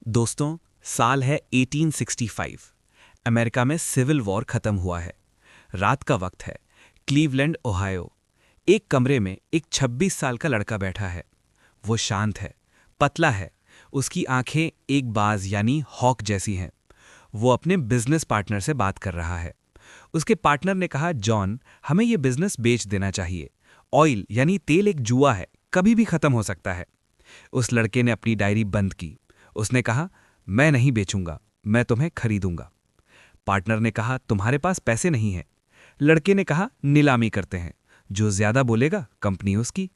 दोस्तों, साल है 1865। अमेरिका में सिविल वॉर खत्म हुआ है। रात का वक्त है। Cleveland, Ohio. एक कमरे में एक 26 साल का लड़का बैठा है। वो शांत है, पतला है। उसकी आंखें एक बाज यानी हॉक जैसी हैं। वो अपने बिजनेस पार्टनर से बात कर रहा है। उसके पार्टनर ने कहा, जॉन, हमें ये बिजनेस बेच देना चाहिए। ऑयल यानी तेल एक जुआ है, कभी भी खत्म हो सकता है। उस लड़के ने अपनी डायरी बंद की। उसने कहा, मैं नहीं बेचूंगा, मैं तुम्हें खरीदूंगा। पार्टनर ने कहा, तुम्हारे पास पैसे नहीं हैं। लड़के ने कहा, नीलामी करते हैं, जो ज्यादा बोलेगा कंपनी उसकी।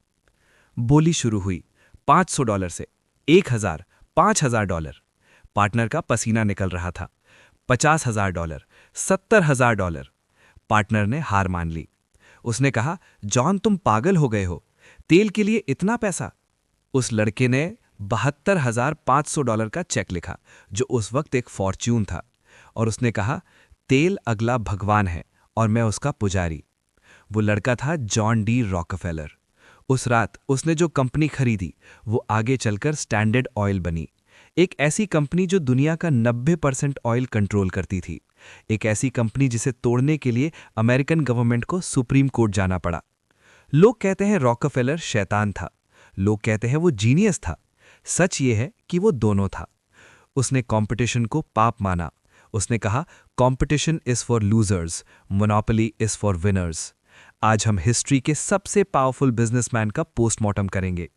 बोली शुरू हुई, $500 से 1000, $5000। पार्टनर का पसीना निकल रहा था। $50,000, $70,000। पार्टनर ने हार मान ली। उसने कहा, जॉन, तुम पागल हो गए हो, तेल के लिए इतना पैसा? उस लड़के ने $72,500 का चेक लिखा, जो उस वक्त एक फॉर्च्यून था, और उसने कहा, तेल अगला भगवान है और मैं उसका पुजारी। वो लड़का था जॉन डी रॉकफेलर। उस रात उसने जो कंपनी खरीदी वो आगे चलकर स्टैंडर्ड ऑयल बनी। एक ऐसी कंपनी जो दुनिया का 90% ऑयल कंट्रोल करती थी। एक ऐसी कंपनी जिसे तोड़ने के लिए अमेरिकन गवर्नमेंट को सुप्रीम कोर्ट जाना पड़ा। लोग कहते हैं रॉकफेलर शैतान था, लोग कहते हैं वो जीनियस था। सच ये है कि वो दोनों था। उसने कंपटीशन को पाप माना। उसने कहा, competition is for losers, monopoly is for winners. आज हम हिस्ट्री के सबसे पावरफुल बिजनेसमैन का पोस्टमार्टम करेंगे।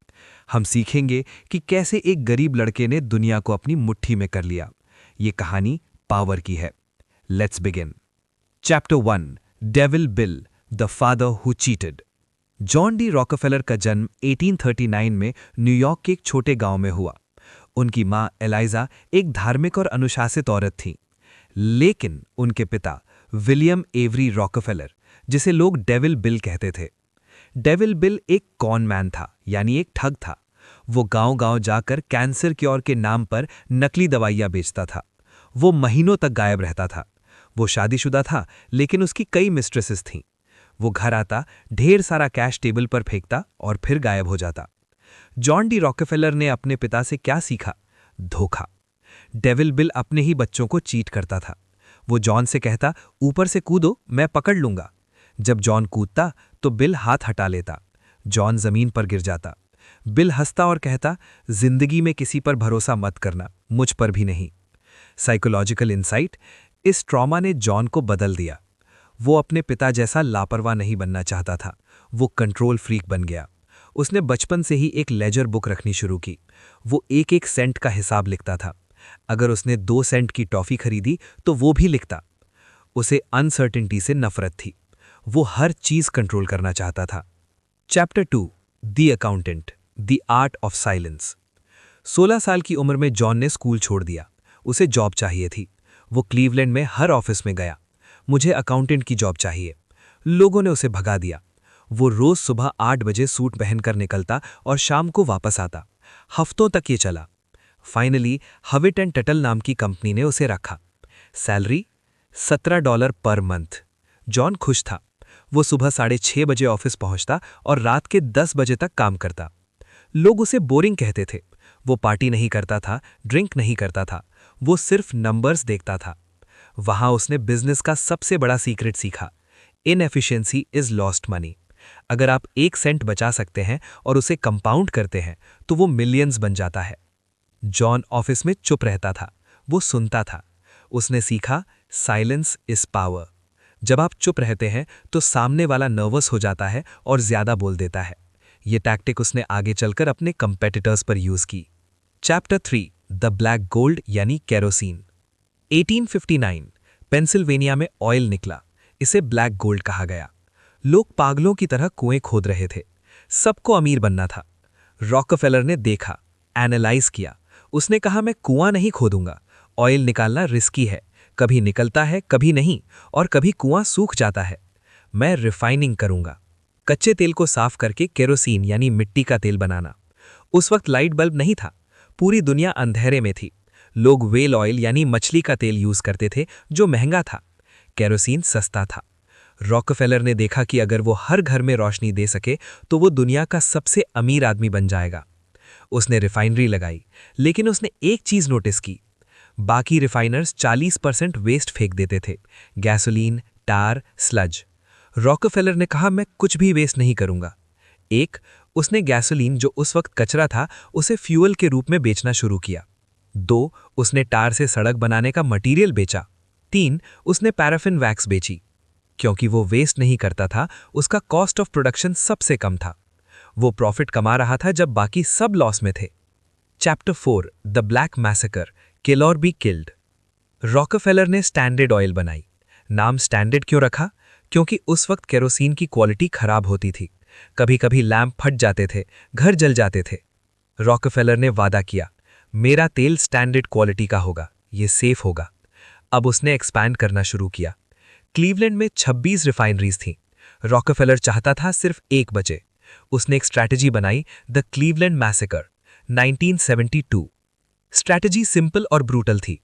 हम सीखेंगे कि कैसे एक गरीब लड़के ने दुनिया को अपनी मुट्ठी में कर लिया। ये कहानी पावर की है। Let's begin. Chapter 1, devil bill, the father who cheated. John D Rockefeller का जन्म 1839 में न्यूयॉर्क के एक छोटे गांव में हुआ। उनकी मां एलाइजा एक धार्मिक और अनुशासित औरत थी। लेकिन उनके पिता विलियम एवरी रॉकफेलर, जिसे लोग डेविल बिल कहते थे। डेविल बिल एक कॉन मैन था, यानी एक ठग था। वो गांव-गांव जाकर कैंसर क्योर के नाम पर नकली दवाइयां बेचता था। वो महीनों तक गायब रहता था। वो शादीशुदा था, लेकिन उसकी कई मिस्ट्रेसेस थीं। वो घर आता, ढेर सारा कैश टेबल पर फेंकता और फिर गायब हो जाता। जॉन डी रॉकफेलर ने अपने पिता से क्या सीखा? धोखा। डेविल बिल अपने ही बच्चों को चीट करता था। वो जॉन से कहता, ऊपर से कूदो, मैं पकड़ लूंगा। जब जॉन कूदता तो बिल हाथ हटा लेता। जॉन जमीन पर गिर जाता। बिल हंसता और कहता, जिंदगी में किसी पर भरोसा मत करना, मुझ पर भी नहीं। Psychological insight. इस ट्रॉमा ने जॉन को बदल दिया। वो अपने पिता जैसा लापरवाह नहीं बनना चाहता था। वो कंट्रोल फ्रीक बन गया। उसने बचपन से ही एक लेजर बुक रखनी शुरू की। वो एक एक सेंट का हिसाब लिखता था। अगर उसने 2 सेंट की टॉफी खरीदी तो वो भी लिखता। उसे अनसर्टेनिटी से नफरत थी। वो हर चीज कंट्रोल करना चाहता था। Chapter 2, the accountant, the art of silence. 16 साल की उम्र में जॉन ने स्कूल छोड़ दिया। उसे जॉब चाहिए थी। वो क्लीवलैंड में हर ऑफिस में गया। मुझे अकाउंटेंट की जॉब चाहिए। लोगों ने उसे भगा दिया। वो रोज सुबह 8 बजे सूट पहनकर निकलता और शाम को वापस आता। हफ्तों तक ये चला। फाइनली हविट एंड टटल नाम की कंपनी ने उसे रखा। Salary $17 per month. जॉन खुश था। वो सुबह 6:30 बजे ऑफिस पहुंचता और रात के 10 बजे तक काम करता। लोग उसे बोरिंग कहते थे। वो पार्टी नहीं करता था, ड्रिंक नहीं करता था। वो सिर्फ नंबर्स देखता था। वहां उसने बिजनेस का सबसे बड़ा सीक्रेट सीखा। Inefficiency is lost money. अगर आप 1 सेंट बचा सकते हैं और उसे कंपाउंड करते हैं तो वो मिलियंस बन जाता है। जॉन ऑफिस में चुप रहता था। वो सुनता था। उसने सीखा, साइलेंस इज पावर। जब आप चुप रहते हैं तो सामने वाला नर्वस हो जाता है और ज्यादा बोल देता है। ये टैक्टिक उसने आगे चलकर अपने कंपेटिटर्स पर यूज की। चैप्टर 3, द ब्लैक गोल्ड यानी केरोसिन। 1859 पेंसिल्वेनिया में ऑयल निकला। इसे ब्लैक गोल्ड कहा गया। लोग पागलों की तरह कुएं खोद रहे थे। सबको अमीर बनना था। रॉकफेलर ने देखा, एनालाइज किया। उसने कहा, मैं कुआं नहीं खोदूंगा। ऑयल निकालना रिस्की है, कभी निकलता है कभी नहीं, और कभी कुआं सूख जाता है। मैं रिफाइनिंग करूंगा। कच्चे तेल को साफ करके केरोसिन यानी मिट्टी का तेल बनाना। उस वक्त लाइट बल्ब नहीं था। पूरी दुनिया अंधेरे में थी। लोग व्हेल ऑयल यानी मछली का तेल यूज करते थे, जो महंगा था। केरोसिन सस्ता था। रॉकफेलर ने देखा कि अगर वो हर घर में रोशनी दे सके तो वो दुनिया का सबसे अमीर आदमी बन जाएगा। उसने रिफाइनरी लगाई, लेकिन उसने एक चीज नोटिस की। बाकी रिफाइनर्स 40% वेस्ट फेंक देते थे, गैसोलीन, टार, स्लज। रॉकफेलर ने कहा, मैं कुछ भी वेस्ट नहीं करूंगा। एक, उसने गैसोलीन जो उस वक्त कचरा था उसे फ्यूल के रूप में बेचना शुरू किया। 2, उसने टार से सड़क बनाने का मटेरियल बेचा। 3, उसने पैराफिन वैक्स बेची। क्योंकि वो वेस्ट नहीं करता था, उसका कॉस्ट ऑफ प्रोडक्शन सबसे कम था। वो प्रॉफिट कमा रहा था जब बाकी सब लॉस में थे। चैप्टर 4, द ब्लैक मैसेकर, किल और बी किल्ड। रॉकफेलर ने स्टैंडर्ड ऑयल बनाई। नाम स्टैंडर्ड क्यों रखा? क्योंकि उस वक्त केरोसिन की क्वालिटी खराब होती थी। कभी कभी लैंप फट जाते थे, घर जल जाते थे। रॉकफेलर ने वादा किया, मेरा तेल स्टैंडर्ड क्वालिटी का होगा, ये सेफ होगा। अब उसने एक्सपैंड करना शुरू किया। क्लीवलैंड में 26 रिफाइनरीज थीं। रॉकफेलर चाहता था सिर्फ एक बचे। उसने एक स्ट्रैटेजी बनाई, the Cleveland massacre, 1972। Strategy simple और ब्रूटल थी।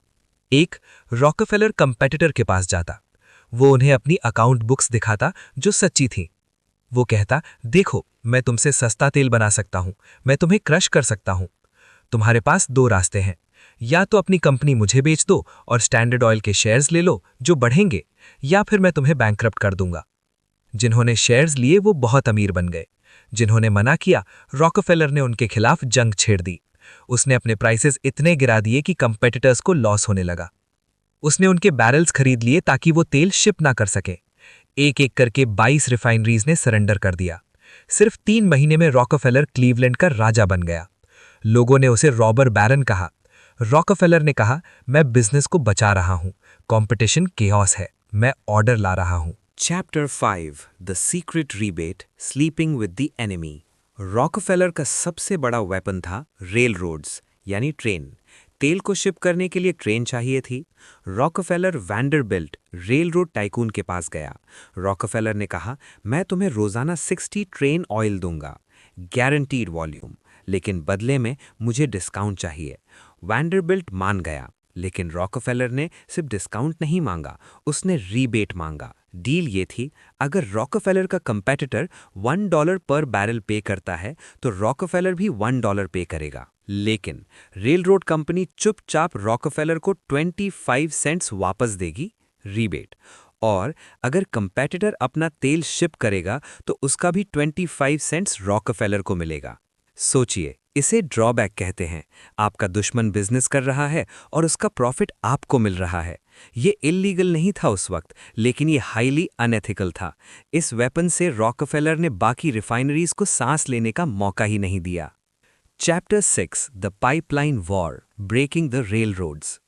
एक, रॉकफेलर कंपेटिटर के पास जाता। वो उन्हें अपनी अकाउंट बुक्स दिखाता जो सच्ची थीं। वो कहता, देखो, मैं तुमसे सस्ता तेल बना सकता हूं, मैं तुम्हें क्रश कर सकता हूं। तुम्हारे पास 2 रास्ते हैं, या तो अपनी कंपनी मुझे बेच दो और स्टैंडर्ड ऑयल के शेयर्स ले लो जो बढ़ेंगे, या फिर मैं तुम्हें बैंकरप्ट कर दूंगा। जिन्होंने शेयर्स लिए वो बहुत अमीर बन गए। जिन्होंने मना किया, रॉकफेलर ने उनके खिलाफ जंग छेड़ दी। उसने अपने प्राइसेस इतने गिरा दिए कि कंपेटिटर्स को लॉस होने लगा। उसने उनके बैरल्स खरीद लिए ताकि वो तेल शिप ना कर सके। एक एक करके 22 रिफाइनरीज ने सरेंडर कर दिया। सिर्फ 3 महीने में रॉकफेलर क्लीवलैंड का राजा बन गया। लोगों ने उसे रॉबर बैरन कहा। रॉकफेलर ने कहा, मैं बिजनेस को बचा रहा हूं, कंपटीशन केओस है, मैं ऑर्डर ला रहा हूं। Chapter 5, the secret rebate, sleeping with the enemy. Rockefeller का सबसे बड़ा वेपन था रेल रोड्स, यानी ट्रेन। तेल को शिप करने के लिए ट्रेन चाहिए थी। Rockefeller Vanderbilt rail road tycoon के पास गया। रॉकफेलर ने कहा, मैं तुम्हें रोजाना 60 ट्रेन ऑयल दूंगा, गारंटीड वॉल्यूम, लेकिन बदले में मुझे डिस्काउंट चाहिए। वैंडरबिल्ट मान गया, लेकिन रॉकफेलर ने सिर्फ डिस्काउंट नहीं मांगा, उसने रीबेट मांगा। डील ये थी, अगर रॉकफेलर का कंपेटिटर $1 पर बैरल पे करता है तो रॉकफेलर भी $1 पे करेगा। लेकिन रेल रोड कंपनी चुपचाप रॉकफेलर को 25 सेंट्स वापस देगी, रीबेट। और अगर कंपेटिटर अपना तेल शिप करेगा तो उसका भी 25 सेंट्स रॉकफेलर को मिलेगा। सोचिए, इसे ड्रॉबैक कहते हैं। आपका दुश्मन बिजनेस कर रहा है और उसका प्रॉफिट आपको मिल रहा है। ये इल्लीगल नहीं था उस वक्त, लेकिन ये हाईली अनएथिकल था। इस वेपन से रॉकफेलर ने बाकी रिफाइनरीज को सांस लेने का मौका ही नहीं दिया। Chapter 6, the pipeline war, breaking the railroads.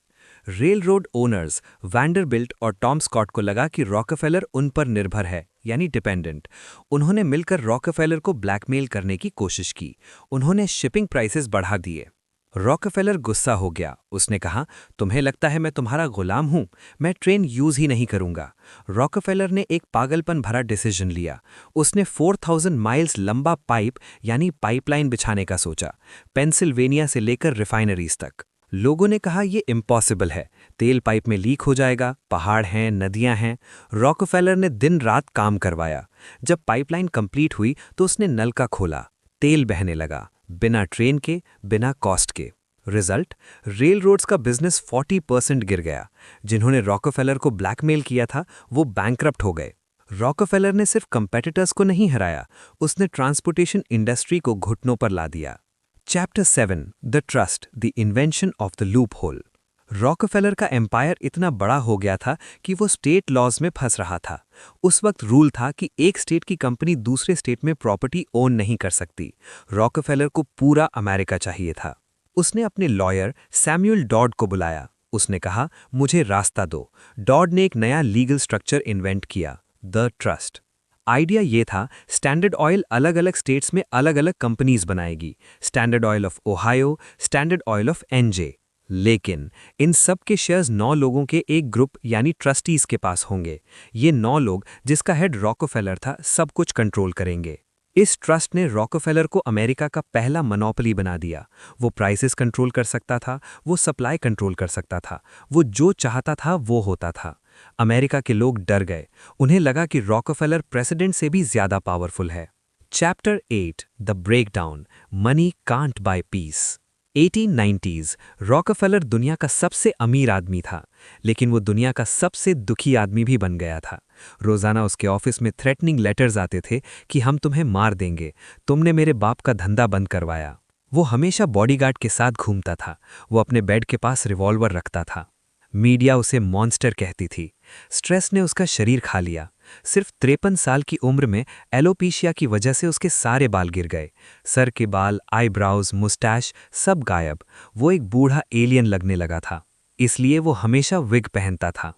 Railroad owners Vanderbilt और टॉम स्कॉट को लगा कि रॉकफेलर उन पर निर्भर है, यानी डिपेंडेंट। उन्होंने मिलकर रॉकफेलर को ब्लैकमेल करने की कोशिश की। उन्होंने शिपिंग प्राइसेस बढ़ा दिए। रॉकफेलर गुस्सा हो गया। उसने कहा, तुम्हें लगता है मैं तुम्हारा गुलाम हूं? मैं ट्रेन यूज ही नहीं करूंगा। रॉकफेलर ने एक पागलपन भरा डिसीजन लिया। उसने 4000 माइल्स लंबा पाइप यानी पाइपलाइन बिछाने का सोचा, पेंसिल्वेनिया से लेकर रिफाइनरीज तक। लोगों ने कहा, यह इम्पॉसिबल है, तेल पाइप में लीक हो जाएगा, पहाड़ हैं, नदियां हैं। रॉकफेलर ने दिन रात काम करवाया। जब पाइपलाइन कंप्लीट हुई तो उसने नल का खोला, तेल बहने लगा, बिना ट्रेन के, बिना कॉस्ट के। रिजल्ट, रेल रोड्स का बिजनेस 40% गिर गया। जिन्होंने रॉकफेलर को ब्लैकमेल किया था वो बैंकरप्ट हो गए। रॉकफेलर ने सिर्फ कंपेटिटर्स को नहीं हराया, उसने ट्रांसपोर्टेशन इंडस्ट्री को घुटनों पर ला दिया। Chapter 7, the trust, the invention of the loop hole. Rockefeller का एम्पायर इतना बड़ा हो गया था कि वो स्टेट लॉज में फंस रहा था। उस वक्त रूल था कि एक स्टेट की कंपनी दूसरे स्टेट में प्रॉपर्टी ओन नहीं कर सकती। रॉकफेलर को पूरा अमेरिका चाहिए था। उसने अपने लॉयर सैमुअल डॉड को बुलाया। उसने कहा, मुझे रास्ता दो। डॉड ने एक नया लीगल स्ट्रक्चर इन्वेंट किया, द ट्रस्ट। आइडिया ये था, स्टैंडर्ड ऑयल अलग अलग स्टेट्स में अलग अलग कंपनीज बनाएगी, standard oil of Ohio, standard oil of NJ. लेकिन इन सब के शेयर्स 9 लोगों के एक ग्रुप यानी ट्रस्टीज के पास होंगे। ये 9 लोग, जिसका हेड रॉकफेलर था, सब कुछ कंट्रोल करेंगे। इस ट्रस्ट ने रॉकफेलर को अमेरिका का पहला मोनोपोली बना दिया। वो प्राइसेस कंट्रोल कर सकता था, वो सप्लाई कंट्रोल कर सकता था, वो जो चाहता था वो होता था। अमेरिका के लोग डर गए। उन्हें लगा कि रॉकफेलर प्रेसिडेंट से भी ज्यादा पावरफुल है। Chapter 8 the breakdown money can't buy peace 1890s Rockefeller दुनिया का सबसे अमीर आदमी था, लेकिन वो दुनिया का सबसे दुखी आदमी भी बन गया था। रोजाना उसके ऑफिस में थ्रेटनिंग लेटर्स आते थे कि हम तुम्हें मार देंगे, तुमने मेरे बाप का धंधा बंद करवाया। वो हमेशा बॉडीगार्ड के साथ घूमता था। वो अपने बेड के पास रिवॉल्वर रखता था। मीडिया उसे मॉन्स्टर कहती थी। स्ट्रेस ने उसका शरीर खा लिया। सिर्फ 53 साल की उम्र में एलोपेशिया की वजह से उसके सारे बाल गिर गए। सर के बाल, आईब्राउज, मुस्टैश सब गायब। वो एक बूढ़ा एलियन लगने लगा था। इसलिए वो हमेशा विग पहनता था।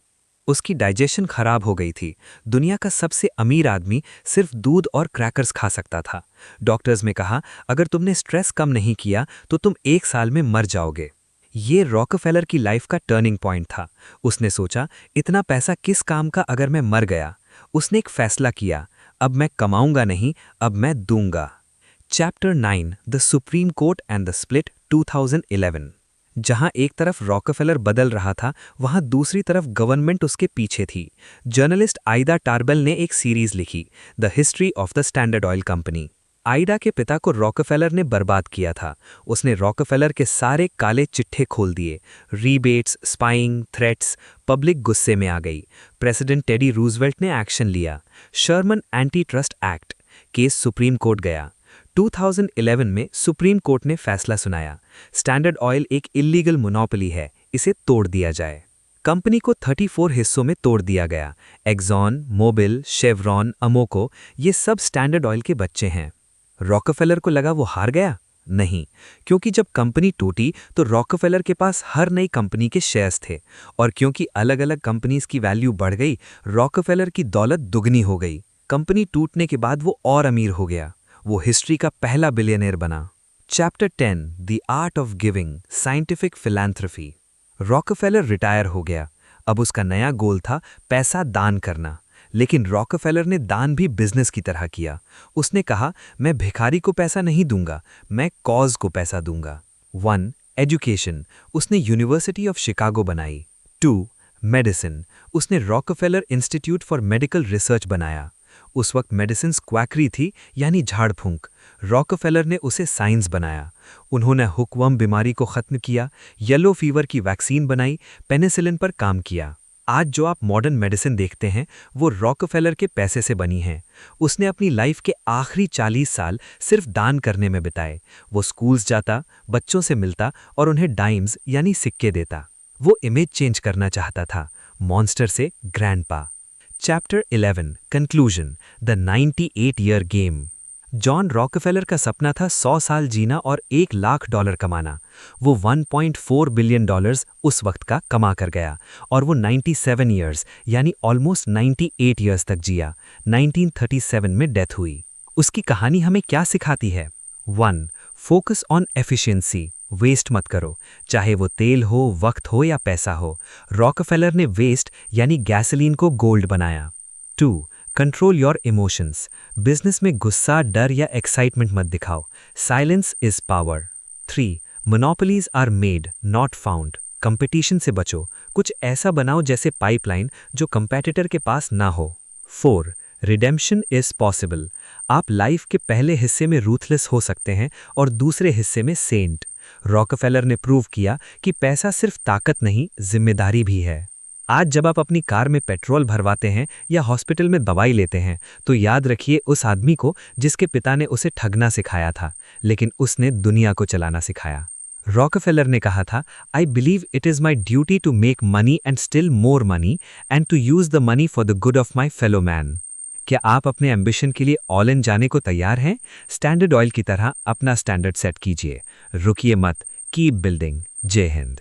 उसकी डाइजेशन खराब हो गई थी। दुनिया का सबसे अमीर आदमी सिर्फ दूध और क्रैकर्स खा सकता था। डॉक्टर्स ने कहा, अगर तुमने स्ट्रेस कम नहीं किया तो तुम 1 साल में मर जाओगे। ये रॉकफेलर की लाइफ का टर्निंग पॉइंट था। उसने सोचा, इतना पैसा किस काम का अगर मैं मर गया। उसने एक फैसला किया, अब मैं कमाऊंगा नहीं, अब मैं दूंगा। Chapter 9 the supreme court and the split 2011। जहां एक तरफ रॉकफेलर बदल रहा था, वहां दूसरी तरफ गवर्नमेंट उसके पीछे थी। जर्नलिस्ट आइदा टार्बेल ने एक सीरीज लिखी, the history of the standard oil company. Aida के पिता को रॉकफेलर ने बर्बाद किया था। उसने रॉकफेलर के सारे काले चिट्ठे खोल दिए। रीबेट्स, स्पाइंग, थ्रेट्स। पब्लिक गुस्से में आ गई। प्रेसिडेंट टेडी रूजवेल्ट ने एक्शन लिया। Sherman antitrust act. Case Supreme Court गया। 2011 में सुप्रीम कोर्ट ने फैसला सुनाया, स्टैंडर्ड ऑयल एक इल्लीगल मोनोपोली है, इसे तोड़ दिया जाए। कंपनी को 34 हिस्सों में तोड़ दिया गया। एक्सॉन, मोबिल, शेवरॉन, अमोको, ये सब स्टैंडर्ड ऑयल के बच्चे हैं। रॉकफेलर को लगा वो हार गया? नहीं, क्योंकि जब कंपनी टूटी तो रॉकफेलर के पास हर नई कंपनी के शेयर्स थे, और क्योंकि अलग अलग कंपनीज की वैल्यू बढ़ गई, रॉकफेलर की दौलत दुगनी हो गई। कंपनी टूटने के बाद वो और अमीर हो गया। वो हिस्ट्री का पहला बिलियनियर बना। Chapter 10 the art of giving scientific philanthropy. Rockefeller retire हो गया। अब उसका नया गोल था पैसा दान करना। लेकिन रॉकफेलर ने दान भी बिजनेस की तरह किया। उसने कहा, मैं भिखारी को पैसा नहीं दूंगा, मैं कॉज को पैसा दूंगा। 1. एजुकेशन। उसने यूनिवर्सिटी ऑफ शिकागो बनाई। 2. मेडिसिन। उसने Rockefeller institute for medical research बनाया। उस वक्त मेडिसिन क्वैकरी थी, यानी झाड़ फूंक। रॉकफेलर ने उसे साइंस बनाया। उन्होंने हुकवर्म बीमारी को खत्म किया, येलो फीवर की वैक्सीन बनाई, पेनिसिलिन पर काम किया। आज जो आप मॉडर्न मेडिसिन देखते हैं, वो रॉकफेलर के पैसे से बनी हैं। उसने अपनी लाइफ के आखिरी 40 साल सिर्फ दान करने में बिताए। वो स्कूल्स जाता, बच्चों से मिलता और उन्हें डाइम्स यानी सिक्के देता। वो इमेज चेंज करना चाहता था, मॉन्स्टर से grandpa. Chapter 11 conclusion the 98 year game. John Rockefeller का सपना था 100 साल जीना और $1 लाख कमाना। वो $1.4 बिलियन उस वक्त का कमा कर गया, और वो 97 ईयर्स यानी ऑलमोस्ट 98 ईयर्स तक जिया। 1937 में डेथ हुई। उसकी कहानी हमें क्या सिखाती है? 1. Focus on efficiency. वेस्ट मत करो, चाहे वो तेल हो, वक्त हो या पैसा हो। रॉकफेलर ने वेस्ट यानी गैसोलीन को गोल्ड बनाया। 2. Control your emotions. बिजनेस में गुस्सा, डर या एक्साइटमेंट मत दिखाओ। Silence is power. 3. Monopolies are made not found. Competition से बचो, कुछ ऐसा बनाओ जैसे पाइपलाइन जो कंपेटिटर के पास ना हो। 4. Redemption is possible. आप लाइफ के पहले हिस्से में रूथलेस हो सकते हैं और दूसरे हिस्से में सेंट। रॉकफेलर ने प्रूव किया कि पैसा सिर्फ ताकत नहीं, जिम्मेदारी भी है। आज जब आप अपनी कार में पेट्रोल भरवाते हैं या हॉस्पिटल में दवाई लेते हैं, तो याद रखिए उस आदमी को जिसके पिता ने उसे ठगना सिखाया था, लेकिन उसने दुनिया को चलाना सिखाया। रॉकफेलर ने कहा था, I believe it is my duty to make money and still more money and to use the money for the good of my fellow man. क्या आप अपने एम्बिशन के लिए ऑल इन जाने को तैयार हैं? स्टैंडर्ड ऑयल की तरह अपना स्टैंडर्ड सेट कीजिए। रुकिए मत, कीप बिल्डिंग। जय हिंद।